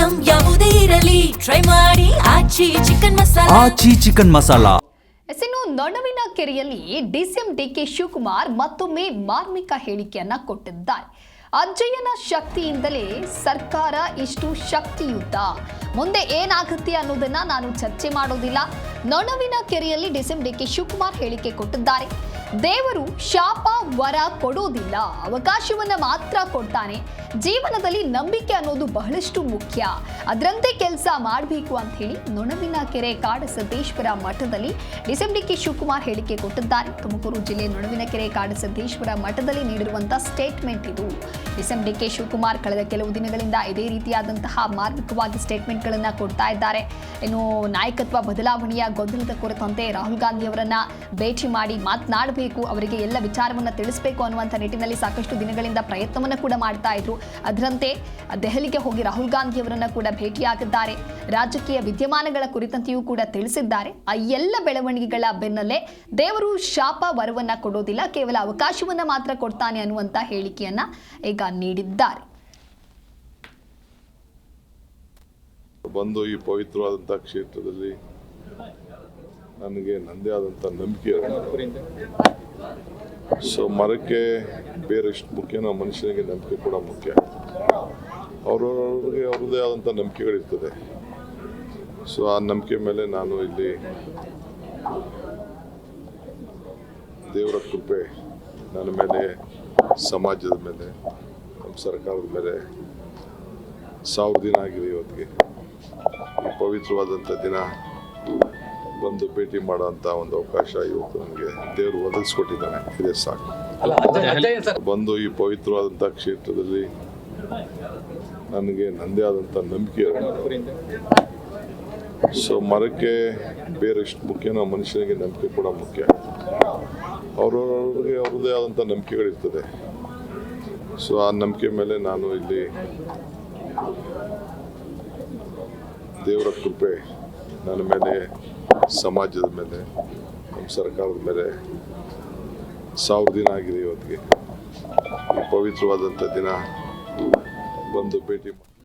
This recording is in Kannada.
ಐಟಂ ಯಾವುದೇ ಇರಲಿ ಟ್ರೈ ಮಾಡಿ ಆಚಿ ಚಿಕನ್ ಮಸಾಲಾ. ಇನ್ನು ನೊಣವಿನ ಕೆರೆಯಲ್ಲಿ ಡಿಸಿಎಂ ಡಿಕೆ ಶಿವಕುಮಾರ್ ಮತ್ತೊಮ್ಮೆ ಮಾರ್ಮಿಕ ಹೇಳಿಕೆಯನ್ನ ಕೊಟ್ಟಿದ್ದಾರೆ. ಅಜ್ಜಯ್ಯನ ಶಕ್ತಿಯಿಂದಲೇ ಸರ್ಕಾರ ಇಷ್ಟು ಶಕ್ತಿಯುತ, ಮುಂದೆ ಏನಾಗುತ್ತೆ ಅನ್ನೋದನ್ನ ನಾನು ಚರ್ಚೆ ಮಾಡೋದಿಲ್ಲ. ನೊಣವಿನ ಕೆರೆಯಲ್ಲಿ ಡಿಸಿಎಂ ಡಿಕೆ ಶಿವಕುಮಾರ್ ಹೇಳಿಕೆ ಕೊಟ್ಟಿದ್ದಾರೆ. ದೇವರು ಶಾಪ ವರ ಕೊಡೋದಿಲ್ಲ, ಅವಕಾಶವನ್ನ ಮಾತ್ರ ಕೊಡ್ತಾನೆ. ಜೀವನದಲ್ಲಿ ನಂಬಿಕೆ ಅನ್ನೋದು ಬಹಳಷ್ಟು ಮುಖ್ಯ, ಅದರಂತೆ ಕೆಲಸ ಮಾಡಬೇಕು ಅಂತ ಹೇಳಿ ನೊಣವಿನ ಕೆರೆ ಕಾಡಸಿದ್ದೇಶ್ವರ ಮಠದಲ್ಲಿ ಡಿಸಿಎಂ ಡಿಕೆ ಶಿವಕುಮಾರ್ ಹೇಳಿಕೆ ಕೊಟ್ಟಿದ್ದಾರೆ. ತುಮಕೂರು ಜಿಲ್ಲೆ ನೊಣವಿನ ಕೆರೆ ಕಾಡಸಿದ್ದೇಶ್ವರ ಮಠದಲ್ಲಿ ನೀಡಿರುವಂತಹ ಸ್ಟೇಟ್ಮೆಂಟ್ ಇದು. ಡಿಸಿಎಂ ಡಿಕೆ ಶಿವಕುಮಾರ್ ಕಳೆದ ಕೆಲವು ದಿನಗಳಿಂದ ಇದೇ ರೀತಿಯಾದಂತಹ ಮಾರ್ಮಿಕವಾಗಿ ಸ್ಟೇಟ್ಮೆಂಟ್ಗಳನ್ನು ಕೊಡ್ತಾ ಇದ್ದಾರೆ. ಇನ್ನು ನಾಯಕತ್ವ ಬದಲಾವಣೆಯ ಗೊಂದಲದ ಕುರಿತಂತೆ ರಾಹುಲ್ ಗಾಂಧಿ ಅವರನ್ನ ಭೇಟಿ ಮಾಡಿ ಮಾತನಾಡಬೇಕು, ಅವರಿಗೆ ಎಲ್ಲ ವಿಚಾರವನ್ನು ತಿಳಿಸಬೇಕು ಅನ್ನುವಂಥ ನಿಟ್ಟಿನಲ್ಲಿ ಸಾಕಷ್ಟು ದಿನಗಳಿಂದ ಪ್ರಯತ್ನವನ್ನು ಕೂಡ ಮಾಡ್ತಾ ಇದ್ರು. ಅದರಂತೆ ದೆಹಲಿಗೆ ಹೋಗಿ ರಾಹುಲ್ ಗಾಂಧಿ ಅವರನ್ನ ಕೂಡ ಭೇಟಿಯಾಗಿದ್ದಾರೆ. ರಾಜಕೀಯ ವಿದ್ಯಮಾನಗಳ ಕುರಿತಂತೆಯೂ ಕೂಡ ತಿಳಿಸಿದ್ದಾರೆ. ಆ ಎಲ್ಲ ಬೆಳವಣಿಗೆಗಳ ಬೆನ್ನಲ್ಲೇ ದೇವರು ಶಾಪ ವರವನ್ನ ಕೊಡೋದಿಲ್ಲ, ಕೇವಲ ಅವಕಾಶವನ್ನ ಮಾತ್ರ ಕೊಡ್ತಾನೆ ಅನ್ನುವಂಥ ಹೇಳಿಕೆಯನ್ನ ಈಗ ನೀಡಿದ್ದಾರೆ. ಬಂದು ಈ ಪವಿತ್ರವಾದಂಥ ಕ್ಷೇತ್ರದಲ್ಲಿ ನನಗೆ ನನ್ನದೇ ಆದಂಥ ನಂಬಿಕೆ ಇದೆ. ಸೊ ಮರಕ್ಕೆ ಬೇರೆ ಎಷ್ಟು ಮುಖ್ಯನೋ ಮನುಷ್ಯನಿಗೆ ನಂಬಿಕೆ ಕೂಡ ಮುಖ್ಯ. ಅವ್ರವ್ರಿಗೆ ಅವ್ರದ್ದೇ ಆದಂಥ ನಂಬಿಕೆಗಳಿರ್ತದೆ. ಸೊ ಆ ನಂಬಿಕೆ ಮೇಲೆ ನಾನು ಇಲ್ಲಿ ದೇವರ ಕೃಪೆ ನನ್ನ ಮೇಲೆ, ಸಮಾಜದ ಮೇಲೆ, ನಮ್ಮ ಸರ್ಕಾರದ ಮೇಲೆ 1000 ದಿನ ಆಗಿದೆ ಇವತ್ತಿಗೆ. ಈ ಪವಿತ್ರವಾದಂಥ ದಿನ ಬಂದು ಭೇಟಿ ಮಾಡೋಂಥ ಒಂದು ಅವಕಾಶ ಇವತ್ತು ನನಗೆ ದೇವರು ಒದಗಿಸ್ಕೊಟ್ಟಿದ್ದಾನೆ. ಇದೇ ಸಾಕು. ಬಂದು ಈ ಪವಿತ್ರವಾದಂಥ ಕ್ಷೇತ್ರದಲ್ಲಿ ನನಗೆ ನನ್ನದೇ ಆದಂಥ ನಂಬಿಕೆ ಇದೆ. ಸೊ ಮರಕ್ಕೆ ಬೇರೆ ಎಷ್ಟು ಮುಖ್ಯನೋ ಮನುಷ್ಯನಿಗೆ ನಂಬಿಕೆ ಕೂಡ ಮುಖ್ಯ. ಅವ್ರವ್ರಿಗೆ ಅವ್ರದ್ದೇ ಆದಂಥ ನಂಬಿಕೆಗಳಿರ್ತದೆ. ಸೊ ಆ ನಂಬಿಕೆ ಮೇಲೆ ನಾನು ಇಲ್ಲಿ ದೇವರ ಕೃಪೆ ನನ್ನ ಮೇಲೆ, ಸಮಾಜದ ಮೇಲೆ, ನಮ್ಮ ಸರ್ಕಾರದ ಮೇಲೆ 1000 ದಿನ ಆಗಿದೆ ಇವತ್ತಿಗೆ. ಈ ಪವಿತ್ರವಾದಂಥ ದಿನ ಬಂದು ಭೇಟಿ